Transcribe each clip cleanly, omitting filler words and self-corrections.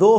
2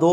2